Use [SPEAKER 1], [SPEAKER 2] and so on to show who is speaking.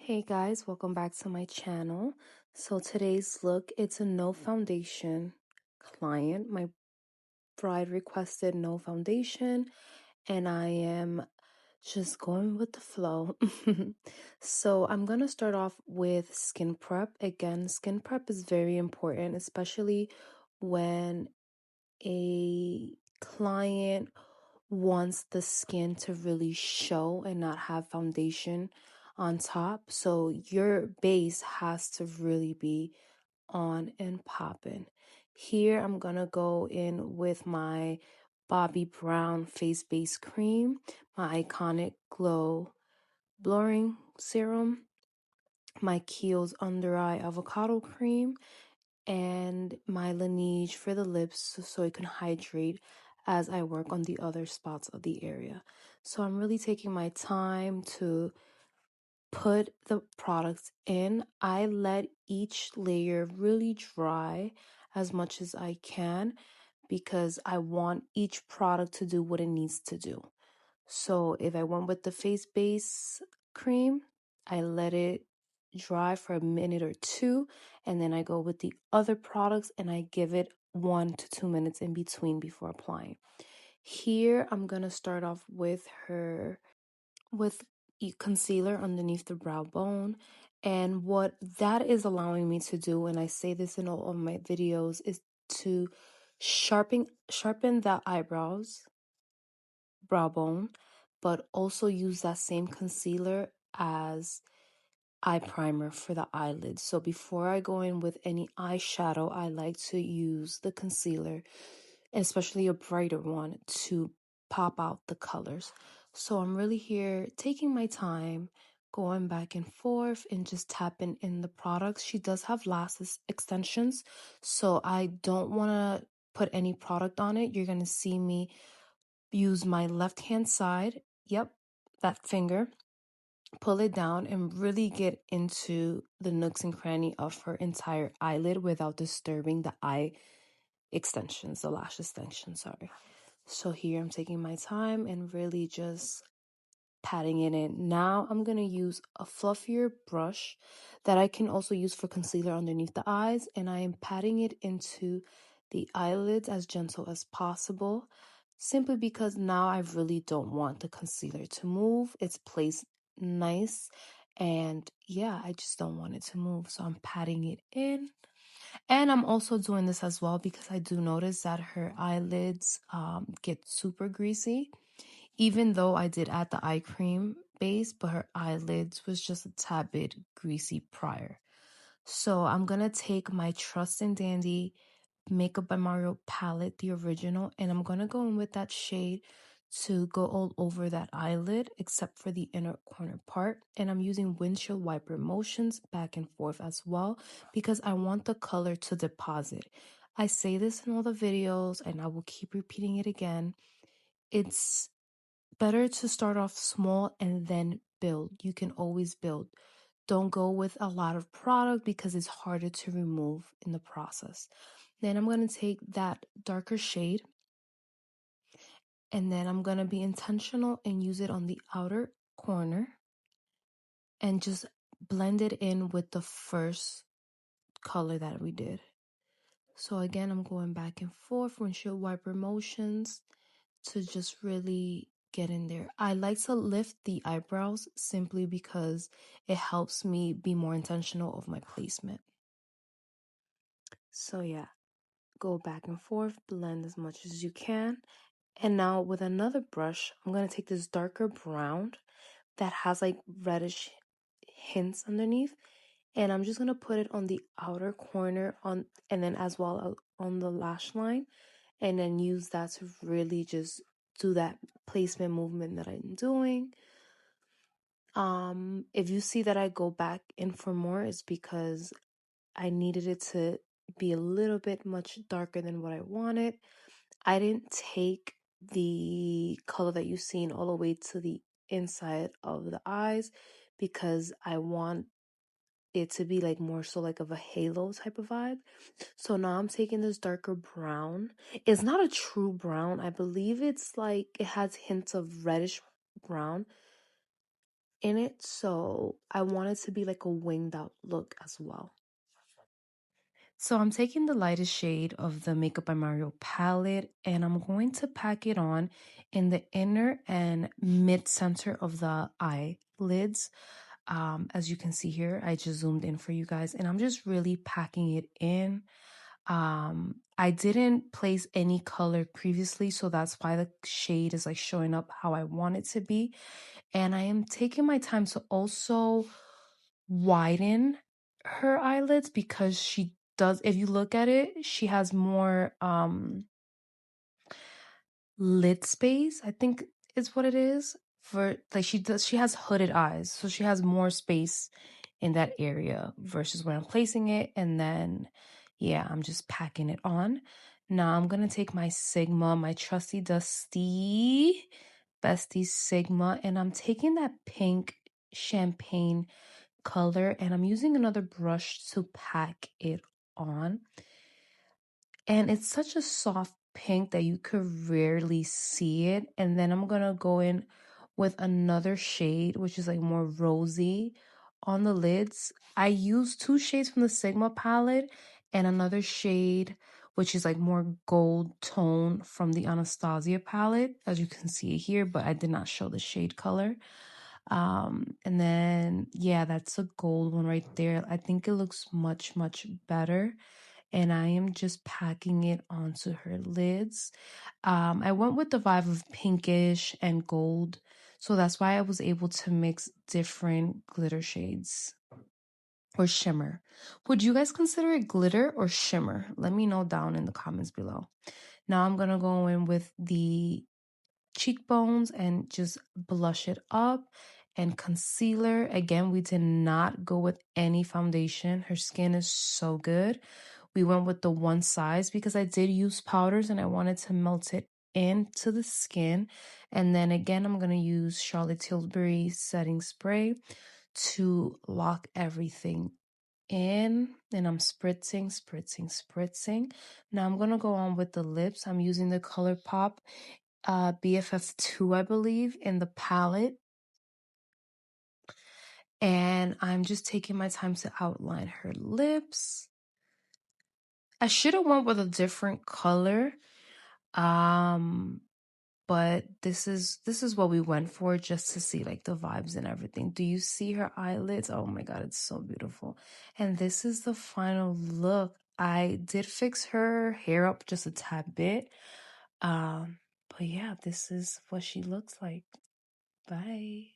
[SPEAKER 1] Hey guys, welcome back to my channel. So today's look, it's a no foundation client. My bride requested no foundation and I am just going with the flow. So I'm going to start off with skin prep. Again, skin prep is very important, especially when a client wants the skin to really show and not have foundation on top. So your base has to really be on and popping. Here I'm gonna go in with my Bobbi Brown face base cream, my iconic glow blurring serum, my Kiehl's under eye avocado cream, and my Laneige for the lips so it can hydrate as I work on the other spots of the area. So I'm really taking my time to put the products in. I let each layer really dry as much as I can because I want each product to do what it needs to do. So if I went with the face base cream, I let it dry for a minute or two, and then I go with the other products and I give it 1 to 2 minutes in between before applying. Here I'm gonna start off with concealer underneath the brow bone, and what that is allowing me to do, and I say this in all of my videos, is to sharpen the brow bone, but also use that same concealer as eye primer for the eyelids. So before I go in with any eyeshadow, I like to use the concealer, especially a brighter one, to pop out the colors. So I'm really here taking my time, going back and forth and just tapping in the products. She does have lash extensions, so I don't want to put any product on it. You're going to see me use my left hand side, yep, that finger, pull it down and really get into the nooks and cranny of her entire eyelid without disturbing the eye extensions, the lash extensions, sorry. So here I'm taking my time and really just patting it in. Now I'm going to use a fluffier brush that I can also use for concealer underneath the eyes, and I am patting it into the eyelids as gentle as possible, simply because now I really don't want the concealer to move. It's placed nice, and yeah, I just don't want it to move, so I'm patting it in. And I'm also doing this as well because I do notice that her eyelids get super greasy, even though I did add the eye cream base, but her eyelids was just a tad bit greasy prior. So I'm going to take my Trust and Dandy Makeup by Mario palette, the original, and I'm going to go in with that shade to go all over that eyelid except for the inner corner part. And I'm using windshield wiper motions back and forth as well because I want the color to deposit. I say this in all the videos and I will keep repeating it again. It's better to start off small and then build. You can always build. Don't go with a lot of product because it's harder to remove in the process. Then I'm going to take that darker shade and then I'm going to be intentional and use it on the outer corner and just blend it in with the first color that we did. So again, I'm going back and forth, windshield wiper motions to just really get in there. I like to lift the eyebrows simply because it helps me be more intentional of my placement. So yeah, go back and forth, blend as much as you can. And now with another brush, I'm going to take this darker brown that has like reddish hints underneath, and I'm just going to put it on the outer corner and then as well on the lash line, and then use that to really just do that placement movement that I'm doing. If you see that I go back in for more, it's because I needed it to be a little bit much darker than what I wanted. I didn't take the color that you've seen all the way to the inside of the eyes because I want it to be like more so like of a halo type of vibe. So now I'm taking this darker brown. It's not a true brown. I believe it's like it has hints of reddish brown. in it, so I want it to be like a winged out look as well. So I'm taking the lightest shade of the Makeup by Mario palette, and I'm going to pack it on in the inner and mid center of the eyelids. As you can see here, I just zoomed in for you guys, and I'm just really packing it in. I didn't place any color previously, so that's why the shade is like showing up how I want it to be. And I am taking my time to also widen her eyelids, because she does, if you look at it, she has more lid space, I think is what it is. For like, she has hooded eyes, so she has more space in that area versus when I'm placing it. And then yeah, I'm just packing it on. Now I'm gonna take my Sigma, my trusty dusty bestie Sigma, and I'm taking that pink champagne color, and I'm using another brush to pack it on. And it's such a soft pink that you could rarely see it. And then I'm gonna go in with another shade, which is like more rosy on the lids. I use 2 shades from the Sigma palette and another shade which is like more gold tone from the Anastasia palette, as you can see it here, but I did not show the shade color. And then yeah, that's a gold one right there. I think it looks much better. And I am just packing it onto her lids. I went with the vibe of pinkish and gold, so that's why I was able to mix different glitter shades or shimmer. Would you guys consider it glitter or shimmer? Let me know down in the comments below. Now I'm gonna go in with the cheekbones and just blush it up, and concealer. Again, we did not go with any foundation. Her skin is so good. We went with the one size because I did use powders and I wanted to melt it into the skin. And then again, I'm going to use Charlotte Tilbury setting spray to lock everything in. And I'm spritzing. Now I'm going to go on with the lips. I'm using the ColourPop BFF2, I believe, in the palette. And I'm just taking my time to outline her lips. I should have went with a different color. But this is what we went for, just to see like the vibes and everything. Do you see her eyelids? Oh my god, it's so beautiful. And this is the final look. I did fix her hair up just a tad bit. But yeah, this is what she looks like. Bye.